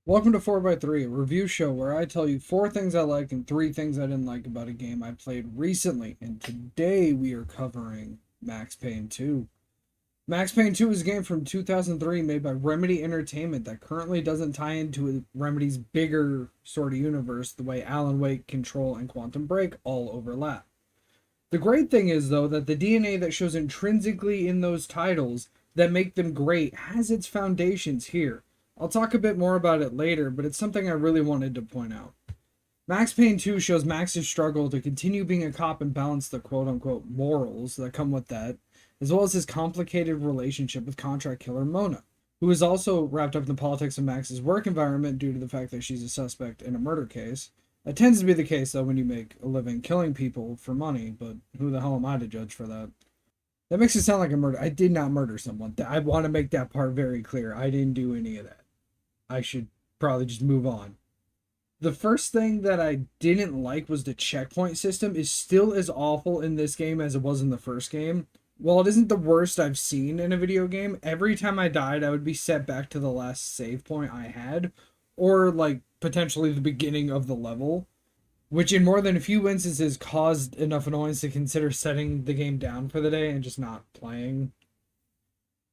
Welcome to 4x3, a review show where I tell you 4 things I like and 3 things I didn't like about a game I played recently. And today we are covering Max Payne 2. Max Payne 2 is a game from 2003 made by Remedy Entertainment that currently doesn't tie into Remedy's bigger sort of universe the way Alan Wake, Control, and Quantum Break all overlap. The great thing is, though, that the DNA that shows intrinsically in those titles that make them great has its foundations here. I'll talk a bit more about it later, but it's something I really wanted to point out. Max Payne 2 shows Max's struggle to continue being a cop and balance the quote unquote morals that come with that, as well as his complicated relationship with contract killer Mona, who is also wrapped up in the politics of Max's work environment due to the fact that she's a suspect in a murder case. That tends to be the case, though, when you make a living killing people for money, but who the hell am I to judge for that? That makes it sound like a murder. I did not murder someone. I want to make that part very clear. I didn't do any of that. I should probably just move on. The first thing that I didn't like was the checkpoint system is still as awful in this game as it was in the first game. While it isn't the worst I've seen in a video game, every time I died, I would be set back to the last save point I had, or like potentially the beginning of the level, which in more than a few instances caused enough annoyance to consider setting the game down for the day and just not playing.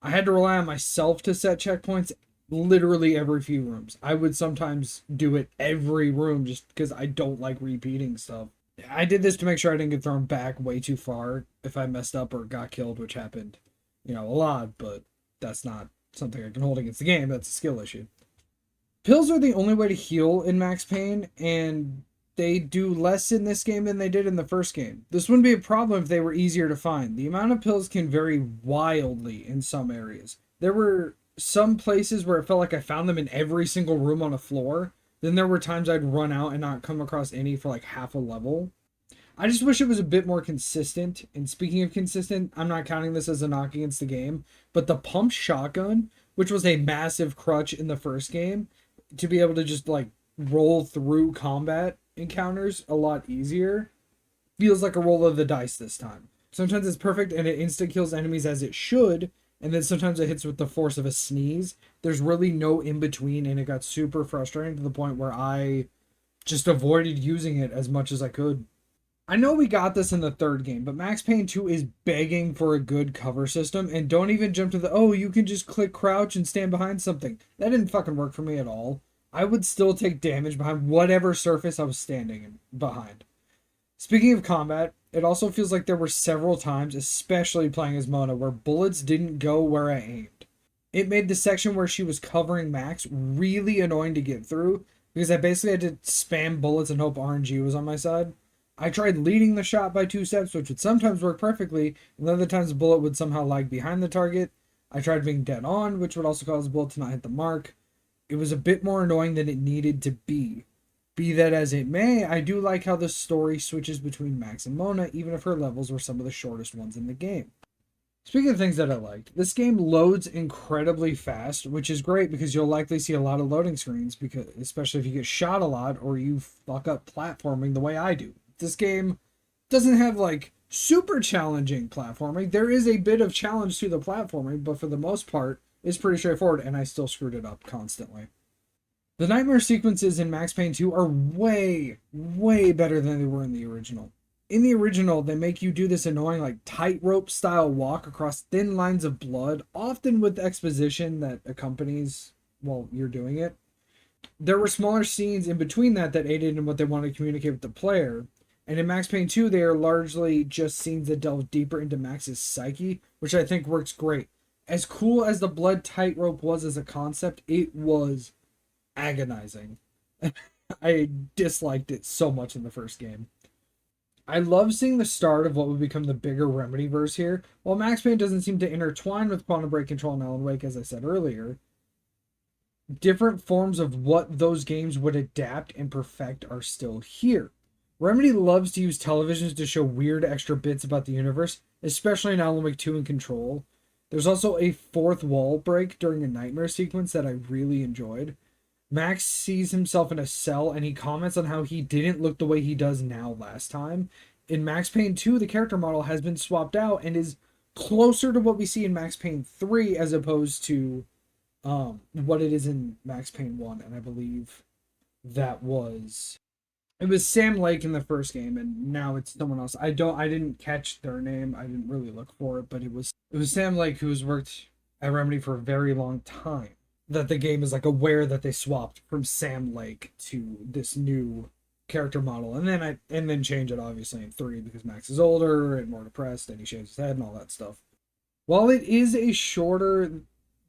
I had to rely on myself to set checkpoints literally every few rooms. I would sometimes do it every room just because I don't like repeating stuff. I did this to make sure I didn't get thrown back way too far if I messed up or got killed, which happened, a lot, but that's not something I can hold against the game. That's a skill issue. Pills are the only way to heal in Max Payne, and they do less in this game than they did in the first game. This wouldn't be a problem if they were easier to find. The amount of pills can vary wildly in some areas. There were some places where it felt like I found them in every single room on a floor. Then there were times I'd run out and not come across any for like half a level. I just wish it was a bit more consistent. And speaking of consistent, I'm not counting this as a knock against the game, but the pump shotgun, which was a massive crutch in the first game, to be able to just like roll through combat encounters a lot easier, feels like a roll of the dice this time. Sometimes it's perfect and it insta kills enemies as it should, and then sometimes it hits with the force of a sneeze. There's really no in between, and it got super frustrating to the point where I just avoided using it as much as I could. I know we got this in the third game, but Max Payne 2 is begging for a good cover system, and don't even jump to you can just click crouch and stand behind something. That didn't fucking work for me at all. I would still take damage behind whatever surface I was standing behind. Speaking of combat, it also feels like there were several times, especially playing as Mona, where bullets didn't go where I aimed. It made the section where she was covering Max really annoying to get through, because I basically had to spam bullets and hope RNG was on my side. I tried leading the shot by 2 steps, which would sometimes work perfectly, and other times the bullet would somehow lag behind the target. I tried being dead on, which would also cause the bullet to not hit the mark. It was a bit more annoying than it needed to be. Be that as it may, I do like how the story switches between Max and Mona, even if her levels were some of the shortest ones in the game. Speaking of things that I liked, this game loads incredibly fast, which is great because you'll likely see a lot of loading screens, because especially if you get shot a lot or you fuck up platforming the way I do. This game doesn't have like super challenging platforming. There is a bit of challenge to the platforming, but for the most part, it's pretty straightforward, and I still screwed it up constantly. The nightmare sequences in Max Payne 2 are way, way better than they were in the original. In the original, they make you do this annoying like tightrope style walk across thin lines of blood, often with exposition that accompanies while you're doing it. There were smaller scenes in between that aided in what they wanted to communicate with the player. And in Max Payne 2, they are largely just scenes that delve deeper into Max's psyche, which I think works great. As cool as the blood tightrope was as a concept, it was agonizing. I disliked it so much in the first game. I love seeing the start of what would become the bigger Remedy verse here. While Max Payne doesn't seem to intertwine with Quantum Break, Control, and Alan Wake, as I said earlier, different forms of what those games would adapt and perfect are still here. Remedy loves to use televisions to show weird extra bits about the universe, especially in Alan Wake 2 and Control. There's also a fourth wall break during a nightmare sequence that I really enjoyed. Max sees himself in a cell and he comments on how he didn't look the way he does now last time. In Max Payne 2, the character model has been swapped out and is closer to what we see in Max Payne 3 as opposed to what it is in Max Payne 1, and I believe it was Sam Lake in the first game, and now it's someone else. I didn't catch their name. I didn't really look for it, but it was Sam Lake, who has worked at Remedy for a very long time. That the game is like aware that they swapped from Sam Lake to this new character model, and then change it obviously in 3 because Max is older and more depressed, and he shaves his head and all that stuff. While it is a shorter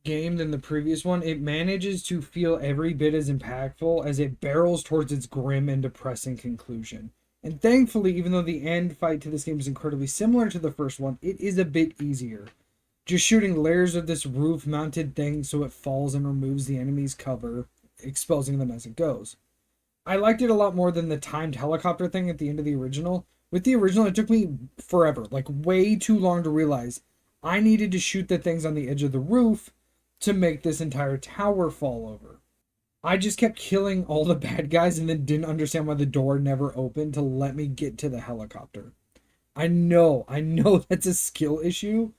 game than the previous one, it manages to feel every bit as impactful as it barrels towards its grim and depressing conclusion. And thankfully, even though the end fight to this game is incredibly similar to the first one, it is a bit easier. Just shooting layers of this roof-mounted thing so it falls and removes the enemy's cover, exposing them as it goes. I liked it a lot more than the timed helicopter thing at the end of the original. With the original, it took me forever, like way too long to realize I needed to shoot the things on the edge of the roof to make this entire tower fall over. I just kept killing all the bad guys and then didn't understand why the door never opened to let me get to the helicopter. I know that's a skill issue,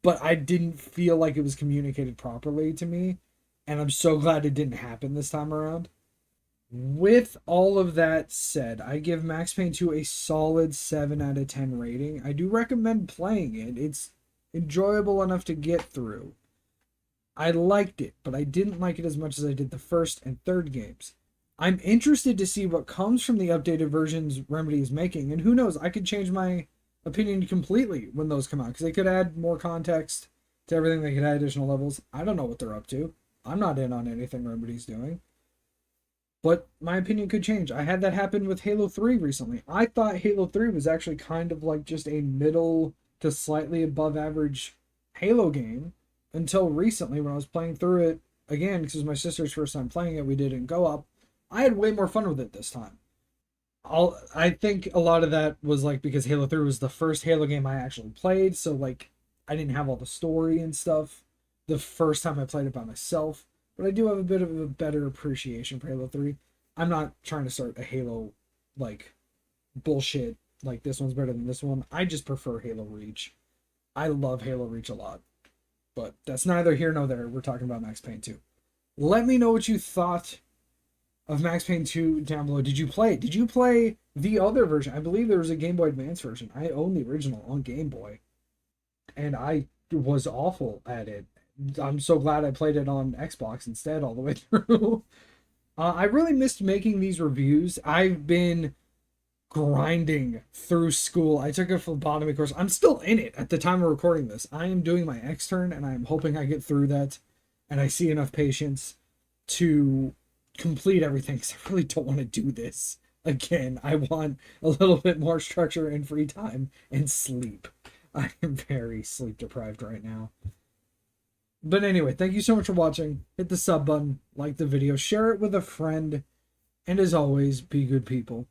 but I didn't feel like it was communicated properly to me, and I'm so glad it didn't happen this time around. With all of that said, I give Max Payne 2 a solid 7 out of 10 rating. I do recommend playing it. It's enjoyable enough to get through. I liked it, but I didn't like it as much as I did the first and third games. I'm interested to see what comes from the updated versions Remedy is making, and who knows, I could change my opinion completely when those come out, because they could add more context to everything, they could add additional levels. I don't know what they're up to. I'm not in on anything Remedy's doing. But my opinion could change. I had that happen with Halo 3 recently. I thought Halo 3 was actually kind of like just a middle to slightly above average Halo game until recently when I was playing through it again, because it was my sister's first time playing it. We did it in co-op. I had way more fun with it this time. I think a lot of that was like because Halo 3 was the first Halo game I actually played, so like I didn't have all the story and stuff the first time I played it by myself. But I do have a bit of a better appreciation for Halo 3. I'm not trying to start a Halo like bullshit like this one's better than this one. I just prefer Halo Reach. I love Halo Reach a lot. But that's neither here nor there. We're talking about Max Payne 2. Let me know what you thought of Max Payne 2 down below. Did you play it? Did you play the other version? I believe there was a Game Boy Advance version. I own the original on Game Boy. And I was awful at it. I'm so glad I played it on Xbox instead all the way through. I really missed making these reviews. I've been grinding through school. I took a phlebotomy course. I'm still in it at the time of recording this. I am doing my extern, and I'm hoping I get through that, and I see enough patients to complete everything, because I really don't want to do this again. I want a little bit more structure and free time and sleep. I am very sleep deprived right now. But anyway, thank you so much for watching. Hit the sub button, like the video, share it with a friend, and as always, be good people.